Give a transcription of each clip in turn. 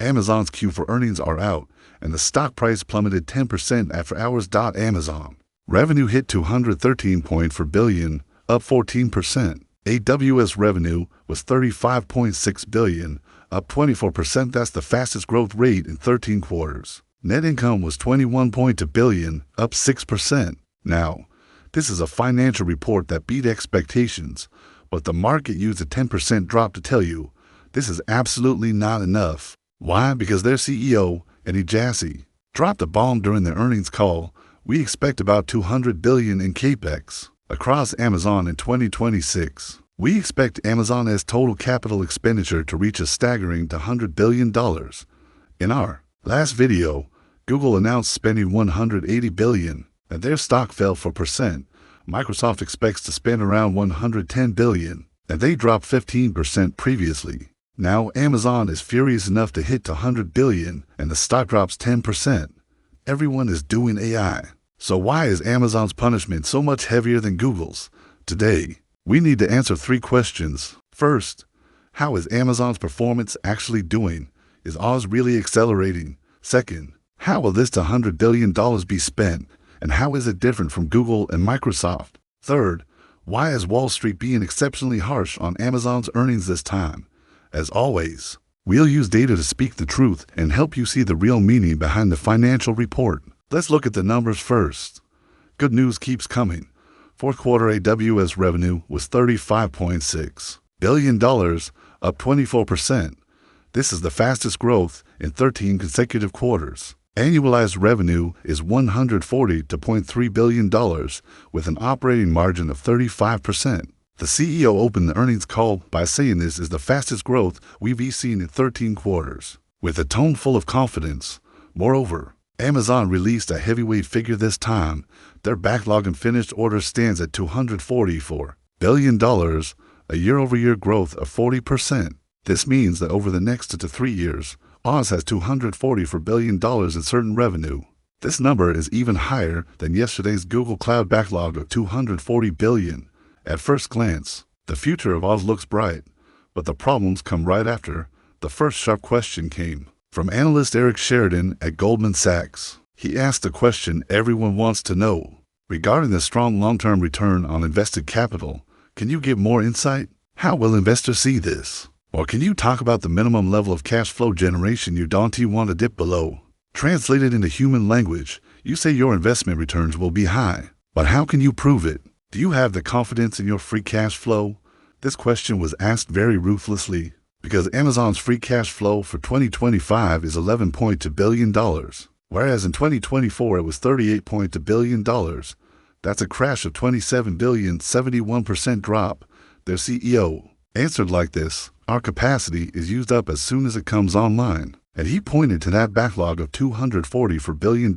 Amazon's Q for earnings are out, and the stock price plummeted 10% after hours. Amazon revenue hit $213.4 billion, up 14%. AWS revenue was $35.6 billion, up 24%. That's the fastest growth rate in 13 quarters. Net income was $21.2 billion, up 6%. Now, this is a financial report that beat expectations, but the market used a 10% drop to tell you this is absolutely not enough. Why? Because their CEO, Andy Jassy, dropped a bomb during the earnings call. We expect about $200 billion in capex across Amazon in 2026. We expect Amazon's total capital expenditure to reach a staggering $100 billion. In our last video, Google announced spending $180 billion, and their stock fell 4%. Microsoft expects to spend around $110 billion, and they dropped 15% previously. Now Amazon is furious enough to hit $100 billion, and the stock drops 10%. Everyone is doing AI. So why is Amazon's punishment so much heavier than Google's? Today, we need to answer 3 questions. First, how is Amazon's performance actually doing? Is Oz really accelerating? Second, how will this $100 billion be spent? And how is it different from Google and Microsoft? Third, why is Wall Street being exceptionally harsh on Amazon's earnings this time? As always, we'll use data to speak the truth and help you see the real meaning behind the financial report. Let's look at the numbers first. Good news keeps coming. Fourth quarter AWS revenue was $35.6 billion, up 24%. This is the fastest growth in 13 consecutive quarters. Annualized revenue is $140.3 billion, with an operating margin of 35%. The CEO opened the earnings call by saying this is the fastest growth we've seen in 13 quarters, with a tone full of confidence. Moreover, Amazon released a heavyweight figure this time. Their backlog and finished orders stands at $244 billion, a year-over-year growth of 40%. This means that over the next 2 to 3 years, Oz has $244 billion in certain revenue. This number is even higher than yesterday's Google Cloud backlog of $240 billion. At first glance, the future of Oz looks bright, but the problems come right after. The first sharp question came from analyst Eric Sheridan at Goldman Sachs. He asked a question everyone wants to know. Regarding the strong long-term return on invested capital, can you give more insight? How will investors see this? Or can you talk about the minimum level of cash flow generation you don't want to dip below? Translated into human language, you say your investment returns will be high, but how can you prove it? Do you have the confidence in your free cash flow? This question was asked very ruthlessly because Amazon's free cash flow for 2025 is $11.2 billion, whereas in 2024 it was $38.2 billion. That's a crash of $27 billion, 71% drop. Their CEO answered like this: our capacity is used up as soon as it comes online. And he pointed to that backlog of $244 billion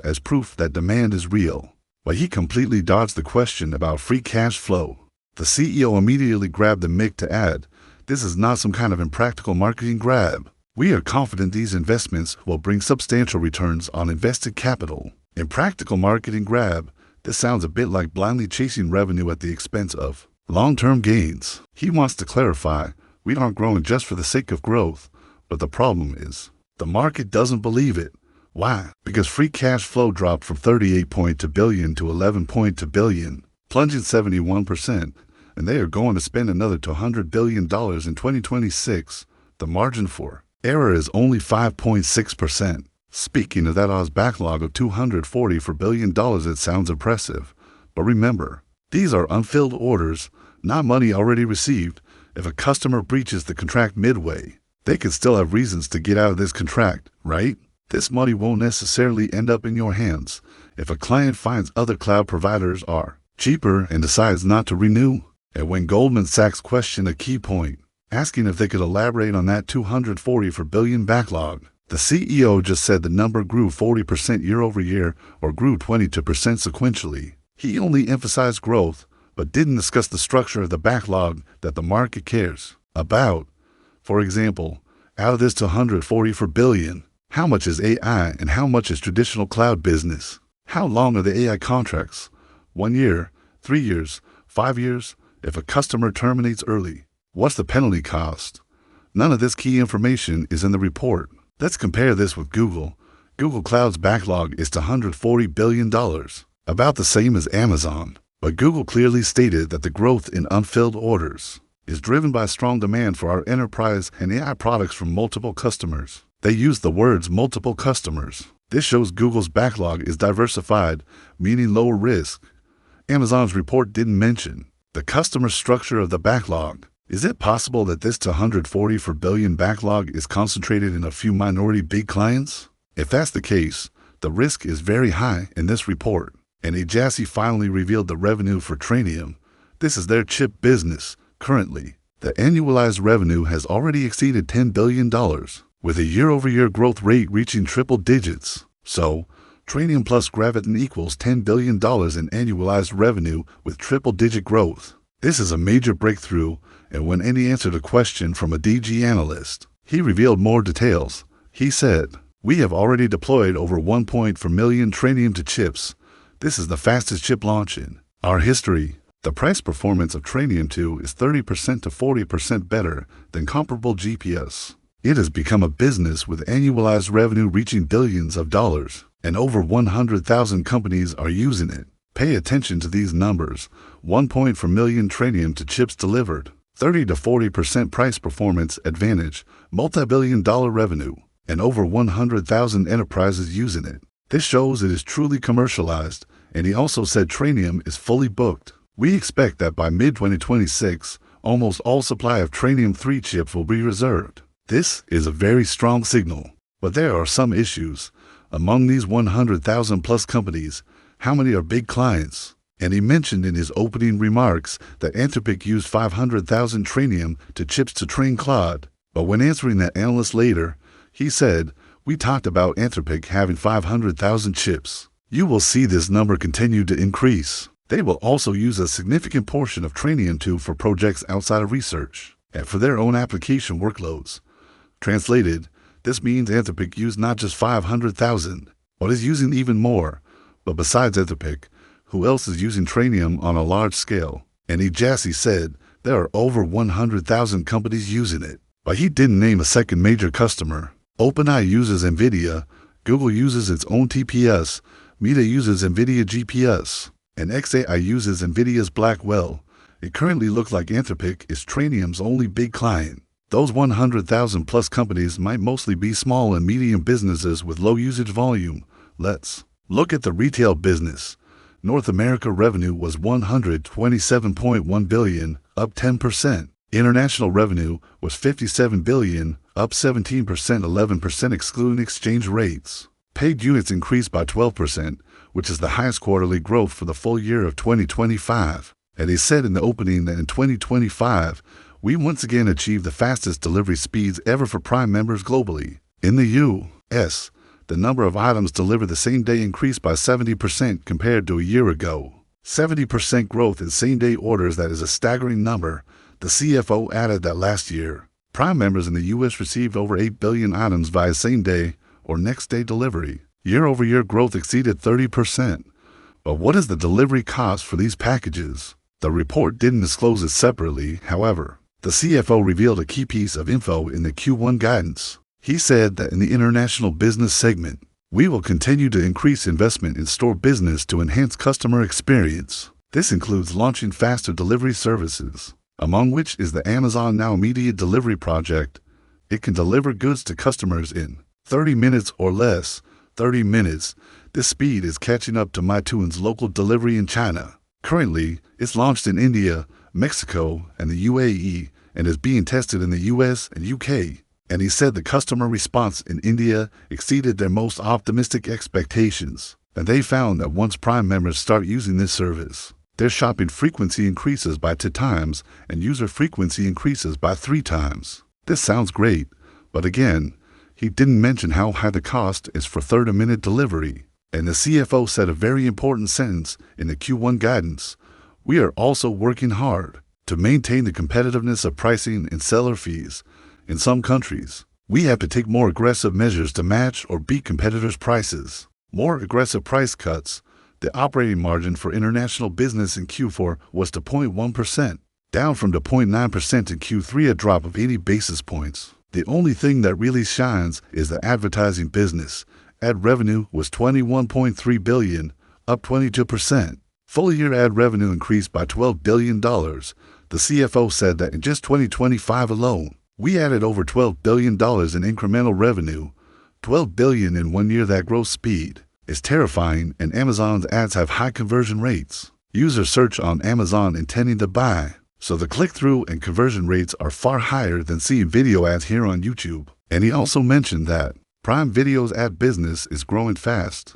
as proof that demand is real. But he completely dodged the question about free cash flow. The CEO immediately grabbed the mic to add, this is not some kind of impractical marketing grab. We are confident these investments will bring substantial returns on invested capital. Impractical marketing grab, this sounds a bit like blindly chasing revenue at the expense of long-term gains. He wants to clarify, we aren't growing just for the sake of growth, but the problem is, the market doesn't believe it. Why? Because free cash flow dropped from $38.2 billion to $11.2 billion, plunging 71%, and they are going to spend another $200 billion in 2026. The margin for error is only 5.6%. Speaking of that Oz backlog of $244 billion, it sounds impressive. But remember, these are unfilled orders, not money already received. If a customer breaches the contract midway, they could still have reasons to get out of this contract, right? This money won't necessarily end up in your hands if a client finds other cloud providers are cheaper and decides not to renew. And when Goldman Sachs questioned a key point, asking if they could elaborate on that $244 billion backlog, the CEO just said the number grew 40% year over year or grew 22% sequentially. He only emphasized growth, but didn't discuss the structure of the backlog that the market cares about. For example, out of this $244 billion, how much is AI and how much is traditional cloud business? How long are the AI contracts? 1 year, 3 years, 5 years? If a customer terminates early, what's the penalty cost? None of this key information is in the report. Let's compare this with Google. Google Cloud's backlog is $140 billion, about the same as Amazon. But Google clearly stated that the growth in unfilled orders is driven by strong demand for our enterprise and AI products from multiple customers. They use the words multiple customers. This shows Google's backlog is diversified, meaning lower risk. Amazon's report didn't mention the customer structure of the backlog. Is it possible that this $244 billion backlog is concentrated in a few minority big clients? If that's the case, the risk is very high in this report. And Jassy finally revealed the revenue for Trainium. This is their chip business. Currently, the annualized revenue has already exceeded $10 billion, with a year-over-year growth rate reaching triple digits. So, Trainium plus Graviton equals $10 billion in annualized revenue with triple-digit growth. This is a major breakthrough, and when Andy answered a question from a DG analyst, he revealed more details. He said, "We have already deployed over 1.4 million Trainium to chips. This is the fastest chip launch in our history. The price performance of Trainium 2 is 30% to 40% better than comparable GPS. It has become a business with annualized revenue reaching billions of dollars, and over 100,000 companies are using it. Pay attention to these numbers. 1.4 million Trainium to chips delivered, 30 to 40% price performance advantage, multi-billion-dollar revenue, and over 100,000 enterprises using it. This shows it is truly commercialized, and he also said Trainium is fully booked. We expect that by mid-2026, almost all supply of Trainium 3 chips will be reserved. This is a very strong signal. But there are some issues. Among these 100,000 plus companies, how many are big clients? And he mentioned in his opening remarks that Anthropic used 500,000 Trainium to chips to train Claude. But when answering that analyst later, he said, "We talked about Anthropic having 500,000 chips. You will see this number continue to increase. They will also use a significant portion of Trainium 2 for projects outside of research and for their own application workloads." Translated, this means Anthropic used not just 500,000, but is using even more. But besides Anthropic, who else is using Trainium on a large scale? And Jassy said there are over 100,000 companies using it. But he didn't name a second major customer. OpenAI uses NVIDIA, Google uses its own TPS, Meta uses NVIDIA GPS, and xAI uses NVIDIA's Blackwell. It currently looks like Anthropic is Trainium's only big client. Those 100,000 plus companies might mostly be small and medium businesses with low usage volume. Let's look at the retail business. North America revenue was $127.1 billion, up 10%. International revenue was $57 billion, up 17%, 11% excluding exchange rates. Paid units increased by 12%, which is the highest quarterly growth for the full year of 2025. And he said in the opening that in 2025, we once again achieved the fastest delivery speeds ever for Prime members globally. In the U.S., the number of items delivered the same day increased by 70% compared to a year ago. 70% growth in same-day orders, that is a staggering number. The CFO added that last year, Prime members in the U.S. received over 8 billion items via same-day or next-day delivery. Year-over-year growth exceeded 30%. But what is the delivery cost for these packages? The report didn't disclose it separately. However, the CFO revealed a key piece of info in the Q1 guidance. He said that in the international business segment, we will continue to increase investment in store business to enhance customer experience. This includes launching faster delivery services, among which is the Amazon Now Immediate Delivery project. It can deliver goods to customers in 30 minutes or less. 30 minutes. This speed is catching up to Meituan's local delivery in China. Currently, it's launched in India, Mexico, and the UAE, and is being tested in the US and UK. And he said the customer response in India exceeded their most optimistic expectations. And they found that once Prime members start using this service, their shopping frequency increases by 2 times and user frequency increases by 3 times. This sounds great, but again, he didn't mention how high the cost is for 30-minute delivery. And the CFO said a very important sentence in the Q1 guidance. We are also working hard to maintain the competitiveness of pricing and seller fees. In some countries, we have to take more aggressive measures to match or beat competitors' prices. More aggressive price cuts. The operating margin for international business in Q4 was to 0.1%, down from the 0.9% in Q3, a drop of 80 basis points. The only thing that really shines is the advertising business. Ad revenue was $21.3 billion, up 22%. Full-year ad revenue increased by $12 billion. The CFO said that in just 2025 alone, we added over $12 billion in incremental revenue. $12 billion in 1 year. That growth speed is terrifying, and Amazon's ads have high conversion rates. Users search on Amazon intending to buy, so the click-through and conversion rates are far higher than seeing video ads here on YouTube. And he also mentioned that Prime Video's ad business is growing fast.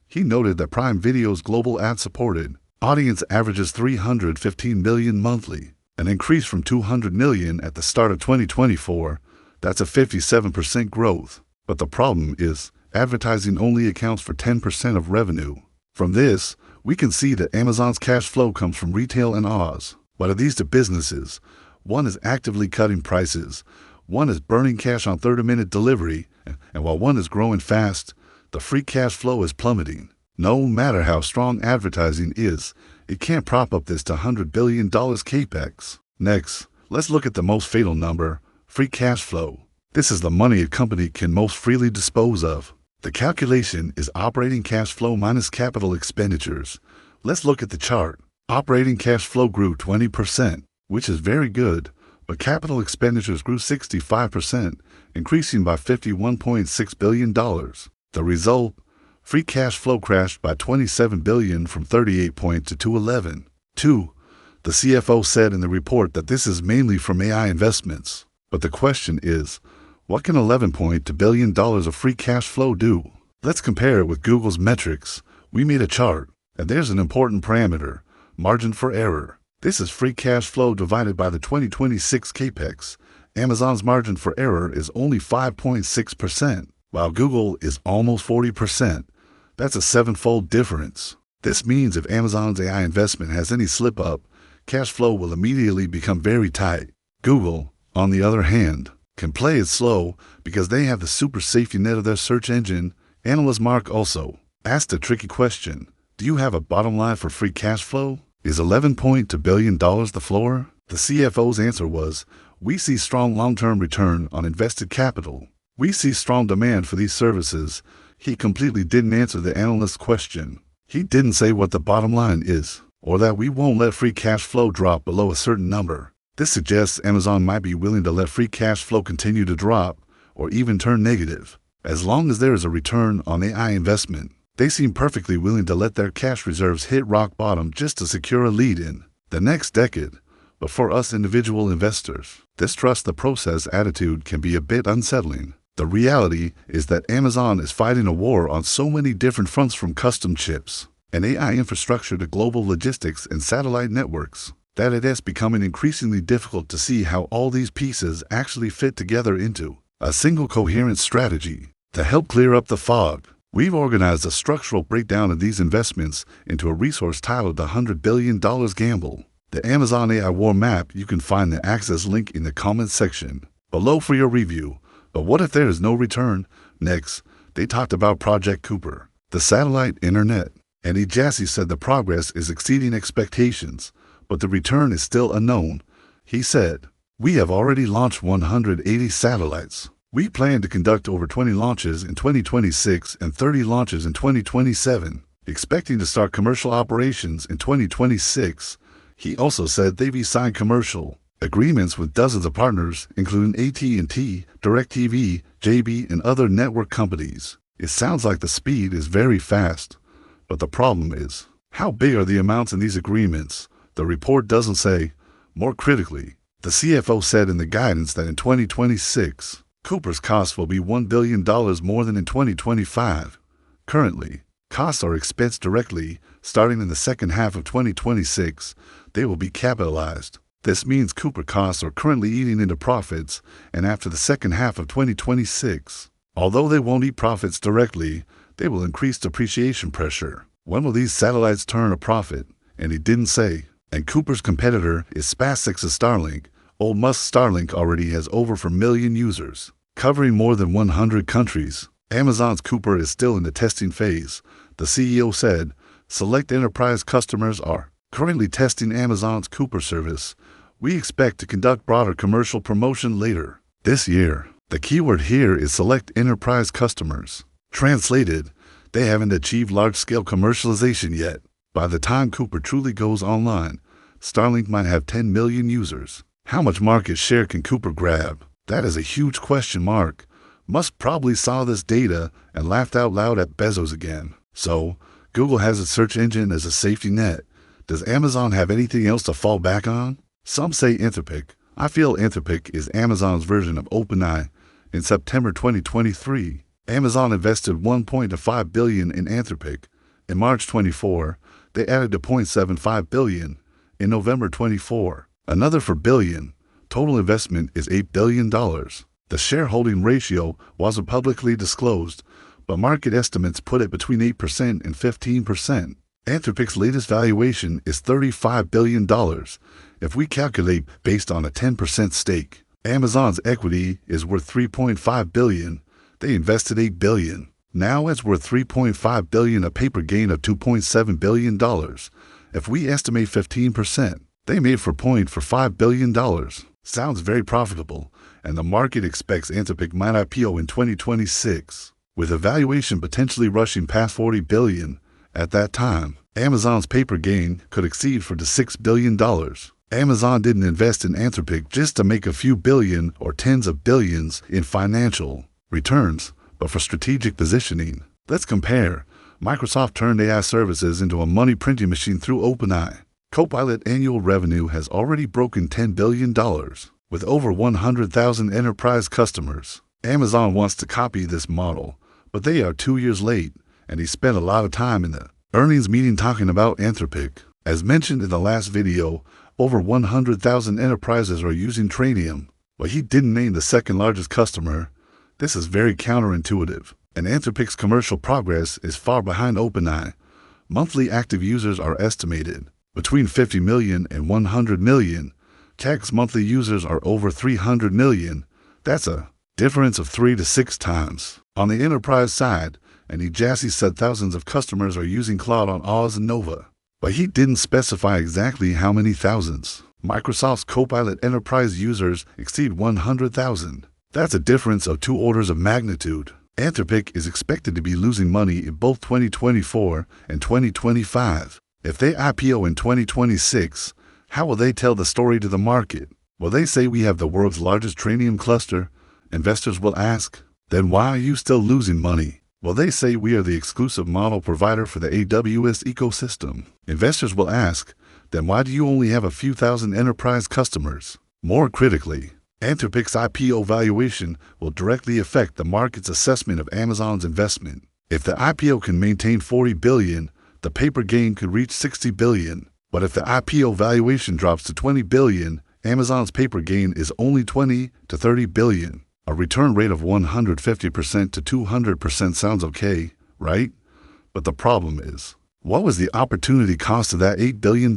He noted that Prime Video's global ad-supported audience averages 315 million monthly, an increase from 200 million at the start of 2024. That's a 57% growth. But the problem is, advertising only accounts for 10% of revenue. From this, we can see that Amazon's cash flow comes from retail and Oz. What are these two businesses? One is actively cutting prices. One is burning cash on 30-minute delivery. And while one is growing fast, the free cash flow is plummeting. No matter how strong advertising is, it can't prop up this $100 billion capex. Next, let's look at the most fatal number, free cash flow. This is the money a company can most freely dispose of. The calculation is operating cash flow minus capital expenditures. Let's look at the chart. Operating cash flow grew 20%, which is very good, but capital expenditures grew 65%, increasing by $51.6 billion. The result? Free cash flow crashed by $27 billion from 38 to 211. 2. The CFO said in the report that this is mainly from AI investments. But the question is, what can $11.2 billion of free cash flow do? Let's compare it with Google's metrics. We made a chart, and there's an important parameter, margin for error. This is free cash flow divided by the 2026 capex. Amazon's margin for error is only 5.6%, while Google is almost 40%. That's a 7-fold difference. This means if Amazon's AI investment has any slip-up, cash flow will immediately become very tight. Google, on the other hand, can play it slow because they have the super safety net of their search engine. Analyst Mark also asked a tricky question. Do you have a bottom line for free cash flow? Is $11.2 billion the floor? The CFO's answer was, we see strong long-term return on invested capital. We see strong demand for these services. He completely didn't answer the analyst's question. He didn't say what the bottom line is, or that we won't let free cash flow drop below a certain number. This suggests Amazon might be willing to let free cash flow continue to drop, or even turn negative. As long as there is a return on AI investment, they seem perfectly willing to let their cash reserves hit rock bottom just to secure a lead in the next decade. But for us individual investors, this trust the process attitude can be a bit unsettling. The reality is that Amazon is fighting a war on so many different fronts, from custom chips and AI infrastructure to global logistics and satellite networks, that it is becoming increasingly difficult to see how all these pieces actually fit together into a single coherent strategy. To help clear up the fog, we've organized a structural breakdown of these investments into a resource titled The $100 Billion Gamble. The Amazon AI War Map. You can find the access link in the comments section below for your review. But what if there is no return? Next, they talked about Project Kuiper, the satellite internet. Andy Jassy said the progress is exceeding expectations, but the return is still unknown. He said, we have already launched 180 satellites. We plan to conduct over 20 launches in 2026 and 30 launches in 2027, expecting to start commercial operations in 2026. He also said they've signed commercial agreements with dozens of partners, including AT&T, DirecTV, JB, and other network companies. It sounds like the speed is very fast, but the problem is, how big are the amounts in these agreements? The report doesn't say. More critically, the CFO said in the guidance that in 2026, Kuiper's costs will be $1 billion more than in 2025. Currently, costs are expensed directly. Starting in the second half of 2026, they will be capitalized. This means Kuiper costs are currently eating into profits, and after the second half of 2026, although they won't eat profits directly, they will increase depreciation pressure. When will these satellites turn a profit? And he didn't say. And Kuiper's competitor is SpaceX's Starlink. Elon Musk's Starlink already has over 4 million users, covering more than 100 countries. Amazon's Kuiper is still in the testing phase. The CEO said, select enterprise customers are currently testing Amazon's Kuiper service. We expect to conduct broader commercial promotion later this year. The keyword here is select enterprise customers. Translated, they haven't achieved large-scale commercialization yet. By the time Cooper truly goes online, Starlink might have 10 million users. How much market share can Cooper grab? That is a huge question mark. Musk probably saw this data and laughed out loud at Bezos again. So, Google has its search engine as a safety net. Does Amazon have anything else to fall back on? Some say Anthropic. I feel Anthropic is Amazon's version of OpenAI. In September 2023, Amazon invested $1.5 billion in Anthropic. In March 24, they added $0.75 billion. In November 24, another $4 billion. Total investment is $8 billion. The shareholding ratio wasn't publicly disclosed, but market estimates put it between 8% and 15%. Anthropic's latest valuation is $35 billion. If we calculate based on a 10% stake, Amazon's equity is worth $3.5 billion. They invested $8 billion. Now it's worth $3.5 billion, a paper gain of $2.7 billion. If we estimate 15%, they made $4.45 billion. Sounds very profitable, and the market expects Anthropic might IPO in 2026, with a valuation potentially rushing past $40 billion. At that time, Amazon's paper gain could exceed $6 billion. Amazon didn't invest in Anthropic just to make a few billion or tens of billions in financial returns, but for strategic positioning. Let's compare. Microsoft turned AI services into a money printing machine through OpenAI. Copilot annual revenue has already broken $10 billion, with over 100,000 enterprise customers. Amazon wants to copy this model, but they are 2 years late, and he spent a lot of time in the earnings meeting talking about Anthropic. As mentioned in the last video, over 100,000 enterprises are using Trainium, but he didn't name the second largest customer. This is very counterintuitive, and Anthropic's commercial progress is far behind OpenAI. Monthly active users are estimated between 50 million and 100 million. CAC's monthly users are over 300 million. That's a difference of 3 to 6 times. On the enterprise side, Andy Jassy said thousands of customers are using Claude on Oz and Nova, but he didn't specify exactly how many thousands. Microsoft's Copilot enterprise users exceed 100,000. That's a difference of 2 orders of magnitude. Anthropic is expected to be losing money in both 2024 and 2025. If they IPO in 2026, how will they tell the story to the market? Will they say we have the world's largest Trainium cluster? Investors will ask, then why are you still losing money? Will they say we are the exclusive model provider for the AWS ecosystem? Investors will ask, then why do you only have a few thousand enterprise customers? More critically, Anthropic's IPO valuation will directly affect the market's assessment of Amazon's investment. If the IPO can maintain $40 billion, the paper gain could reach $60 billion. But if the IPO valuation drops to $20 billion, Amazon's paper gain is only $20 to $30 billion. A return rate of 150% to 200% sounds okay, right? But the problem is, what was the opportunity cost of that $8 billion?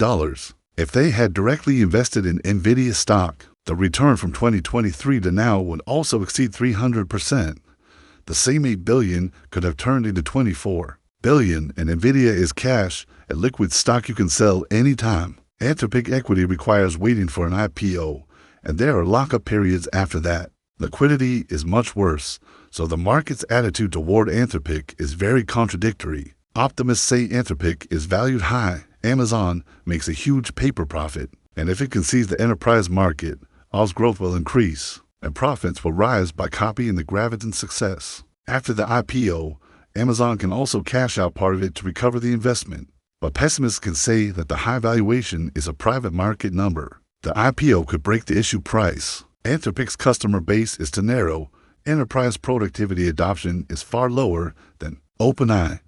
If they had directly invested in NVIDIA stock, the return from 2023 to now would also exceed 300%. The same $8 billion could have turned into $24 billion, and NVIDIA is cash, a liquid stock you can sell anytime. Anthropic equity requires waiting for an IPO, and there are lockup periods after that. Liquidity is much worse, so the market's attitude toward Anthropic is very contradictory. Optimists say Anthropic is valued high. Amazon makes a huge paper profit, and if it can seize the enterprise market, Oz growth will increase, and profits will rise by copying the Graviton success. After the IPO, Amazon can also cash out part of it to recover the investment, but pessimists can say that the high valuation is a private market number. The IPO could break the issue price. Anthropic's customer base is too narrow. Enterprise productivity adoption is far lower than OpenAI.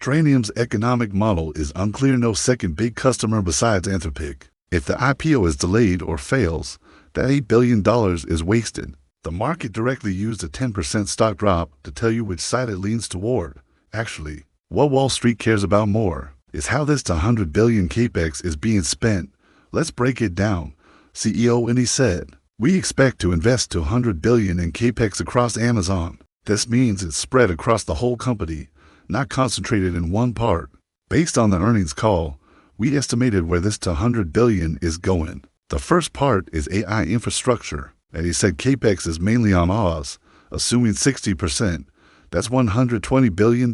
Trainium's economic model is unclear. No second big customer besides Anthropic. If the IPO is delayed or fails, that $8 billion is wasted. The market directly used a 10% stock drop to tell you which side it leans toward. Actually, what Wall Street cares about more is how this $100 billion capex is being spent. Let's break it down. CEO Andy said, "We expect to invest $100 billion in capex across Amazon. This means it's spread across the whole company, not concentrated in one part." Based on the earnings call, we estimated where this $100 billion is going. The first part is AI infrastructure, and he said capex is mainly on Oz, assuming 60%. That's $120 billion.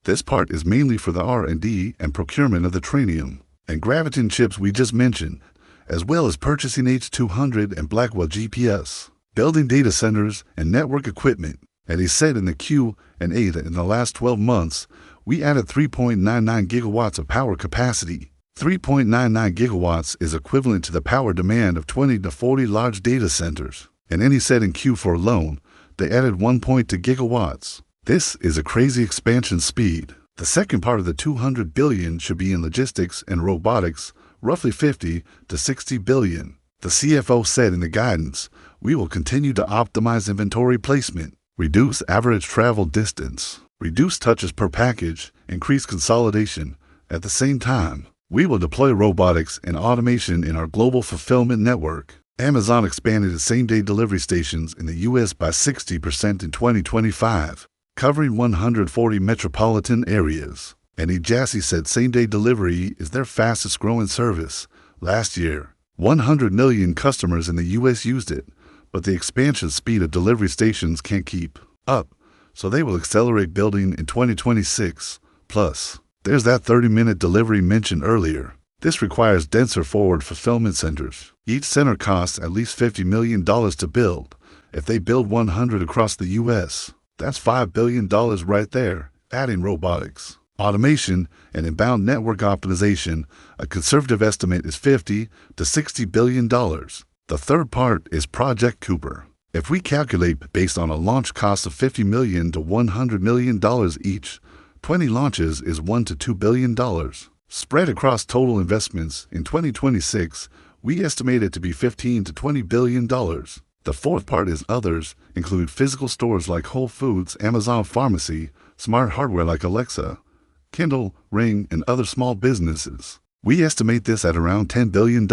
This part is mainly for the R&D and procurement of the Trainium and Graviton chips we just mentioned, as well as purchasing H200 and Blackwell GPS, building data centers and network equipment. And he said in the Q&A that in the last 12 months, we added 3.99 gigawatts of power capacity. 3.99 gigawatts is equivalent to the power demand of 20 to 40 large data centers. And then he said in Q4 alone, they added 1.2 gigawatts. This is a crazy expansion speed. The second part of the $200 billion should be in logistics and robotics, roughly $50 to $60 billion. The CFO said in the guidance, we will continue to optimize inventory placement, reduce average travel distance, reduce touches per package, increase consolidation. At the same time, we will deploy robotics and automation in our global fulfillment network. Amazon expanded its same-day delivery stations in the U.S. by 60% in 2025, covering 140 metropolitan areas. And Jassy said same-day delivery is their fastest-growing service. Last year, 100 million customers in the U.S. used it, but the expansion speed of delivery stations can't keep up, so they will accelerate building in 2026. Plus, there's that 30-minute delivery mentioned earlier. This requires denser forward fulfillment centers. Each center costs at least $50 million to build. If they build 100 across the U.S., that's $5 billion right there. Adding robotics, automation, and inbound network optimization, a conservative estimate is $50 to $60 billion. The third part is Project Cooper. If we calculate based on a launch cost of $50 million to $100 million each, 20 launches is $1 to $2 billion. Spread across total investments in 2026, we estimate it to be $15 to $20 billion. The fourth part is others, include physical stores like Whole Foods, Amazon Pharmacy, smart hardware like Alexa, Kindle, Ring, and other small businesses. We estimate this at around $10 billion.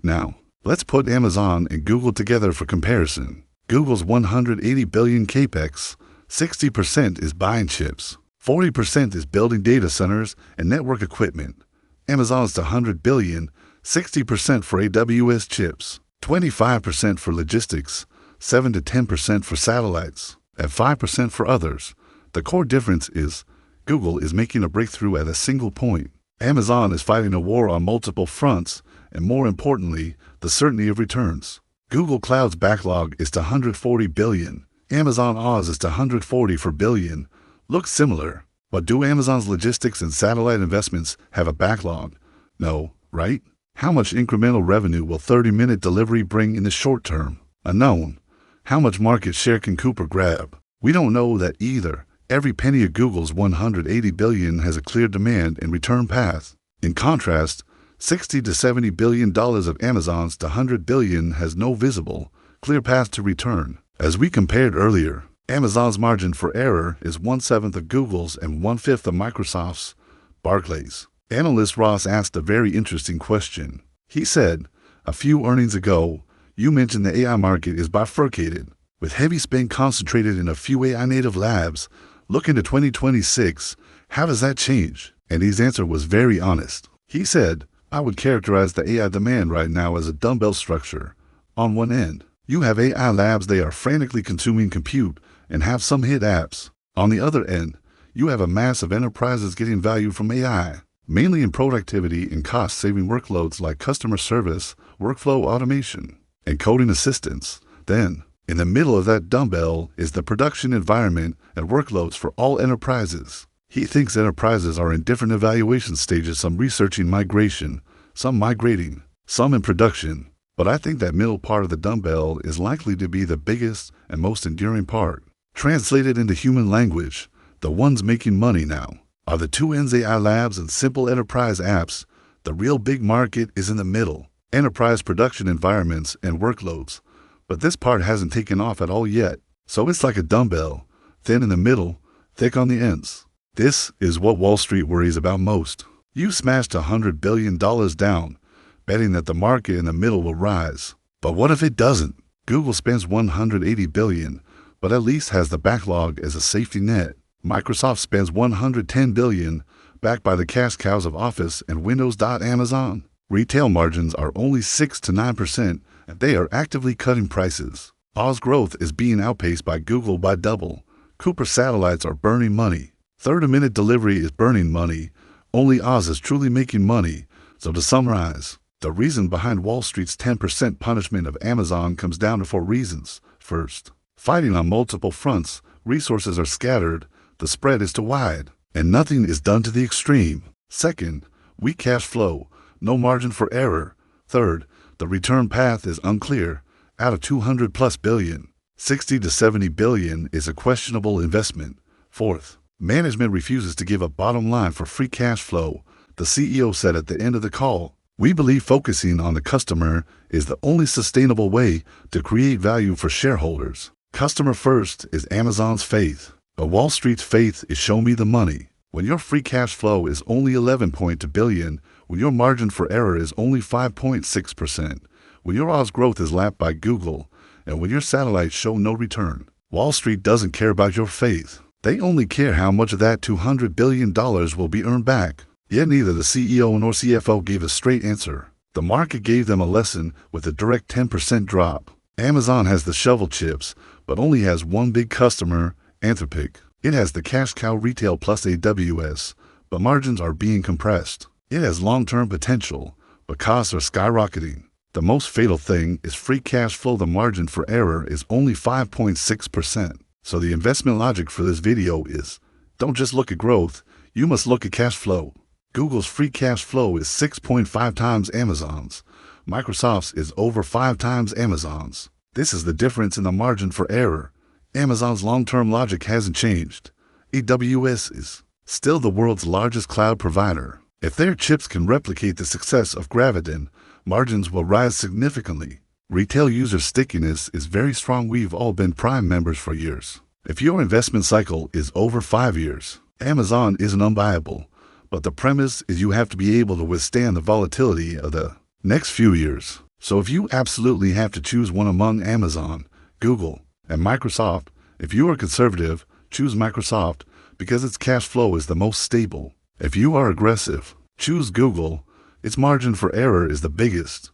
Now, let's put Amazon and Google together for comparison. Google's $180 billion capex, 60% is buying chips, 40% is building data centers and network equipment. Amazon's $100 billion, 60% for AWS chips, 25% for logistics, 7 to 10% for satellites, and 5% for others. The core difference is Google is making a breakthrough at a single point. Amazon is fighting a war on multiple fronts, and more importantly, the certainty of returns. Google Cloud's backlog is to $140 billion. Amazon Oz is to $140 billion. Looks similar, but do Amazon's logistics and satellite investments have a backlog? No, right? How much incremental revenue will 30-minute delivery bring in the short term? Unknown. How much market share can Cooper grab? We don't know that either. Every penny of Google's $180 billion has a clear demand and return path. In contrast, $60 to $70 billion of Amazon's to $100 billion has no visible, clear path to return. As we compared earlier, Amazon's margin for error is 1/7 of Google's and 1/5 of Microsoft's. Barclays. Analyst Ross asked a very interesting question. He said, a few earnings ago, you mentioned the AI market is bifurcated, with heavy spend concentrated in a few AI native labs. Look into 2026, how does that change? And his answer was very honest. He said, I would characterize the AI demand right now as a dumbbell structure. On one end, you have AI labs, they are frantically consuming compute and have some hit apps. On the other end, you have a mass of enterprises getting value from AI, mainly in productivity and cost-saving workloads like customer service, workflow automation, and coding assistance. Then, in the middle of that dumbbell is the production environment and workloads for all enterprises. He thinks enterprises are in different evaluation stages, some researching migration, some migrating, some in production. But I think that middle part of the dumbbell is likely to be the biggest and most enduring part. Translated into human language, the ones making money now are the two ends, AI labs and simple enterprise apps. The real big market is in the middle, enterprise production environments and workloads. But this part hasn't taken off at all yet. So it's like a dumbbell, thin in the middle, thick on the ends. This is what Wall Street worries about most. You smashed $100 billion down, betting that the market in the middle will rise. But what if it doesn't? Google spends $180 billion, but at least has the backlog as a safety net. Microsoft spends $110 billion, backed by the cash cows of Office and Windows. Amazon retail margins are only 6 to 9%, and they are actively cutting prices. Oz growth is being outpaced by Google by double. Cooper satellites are burning money. 30-minute delivery is burning money. Only Oz is truly making money. So to summarize, the reason behind Wall Street's 10% punishment of Amazon comes down to 4 reasons. First, fighting on multiple fronts, resources are scattered, the spread is too wide, and nothing is done to the extreme. Second, weak cash flow, no margin for error. Third, the return path is unclear. Out of 200+ billion, 60 to 70 billion is a questionable investment. Fourth, management refuses to give a bottom line for free cash flow. The CEO said at the end of the call, "We believe focusing on the customer is the only sustainable way to create value for shareholders. Customer first is Amazon's faith, but Wall Street's faith is show me the money." When your free cash flow is only 11.2 billion, when your margin for error is only 5.6%, when your Oz growth is lapped by Google, and when your satellites show no return, Wall Street doesn't care about your faith. They only care how much of that $200 billion will be earned back. Yet neither the CEO nor CFO gave a straight answer. The market gave them a lesson with a direct 10% drop. Amazon has the shovel chips, but only has one big customer, Anthropic. It has the cash cow retail plus AWS, but margins are being compressed. It has long-term potential, but costs are skyrocketing. The most fatal thing is free cash flow. The margin for error is only 5.6%. So the investment logic for this video is, don't just look at growth, you must look at cash flow. Google's free cash flow is 6.5 times Amazon's. Microsoft's is over 5 times Amazon's. This is the difference in the margin for error. Amazon's long-term logic hasn't changed. AWS is still the world's largest cloud provider. If their chips can replicate the success of Graviton, margins will rise significantly. Retail user stickiness is very strong. We've all been Prime members for years. If your investment cycle is over 5 years, Amazon isn't unbuyable. But the premise is you have to be able to withstand the volatility of the next few years. So if you absolutely have to choose one among Amazon, Google, and Microsoft, if you are conservative, choose Microsoft because its cash flow is the most stable. If you are aggressive, choose Google. Its margin for error is the biggest.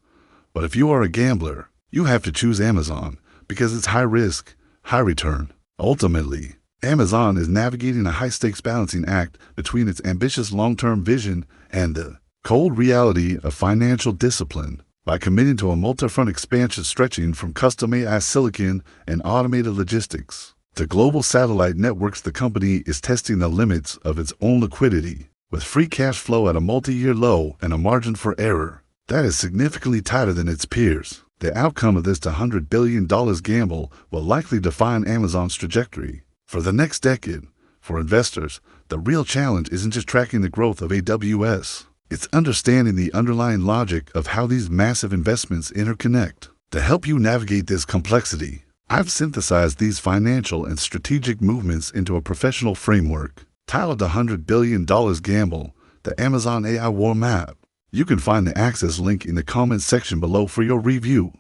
But if you are a gambler, you have to choose Amazon because it's high risk, high return. Ultimately, Amazon is navigating a high-stakes balancing act between its ambitious long-term vision and the cold reality of financial discipline. By committing to a multi-front expansion stretching from custom AI silicon and automated logistics to global satellite networks, the company is testing the limits of its own liquidity. With free cash flow at a multi-year low and a margin for error that is significantly tighter than its peers, the outcome of this $100 billion gamble will likely define Amazon's trajectory for the next decade. For investors, the real challenge isn't just tracking the growth of AWS. It's understanding the underlying logic of how these massive investments interconnect. To help you navigate this complexity, I've synthesized these financial and strategic movements into a professional framework titled The $100 Billion Gamble, the Amazon AI War Map. You can find the access link in the comments section below for your review.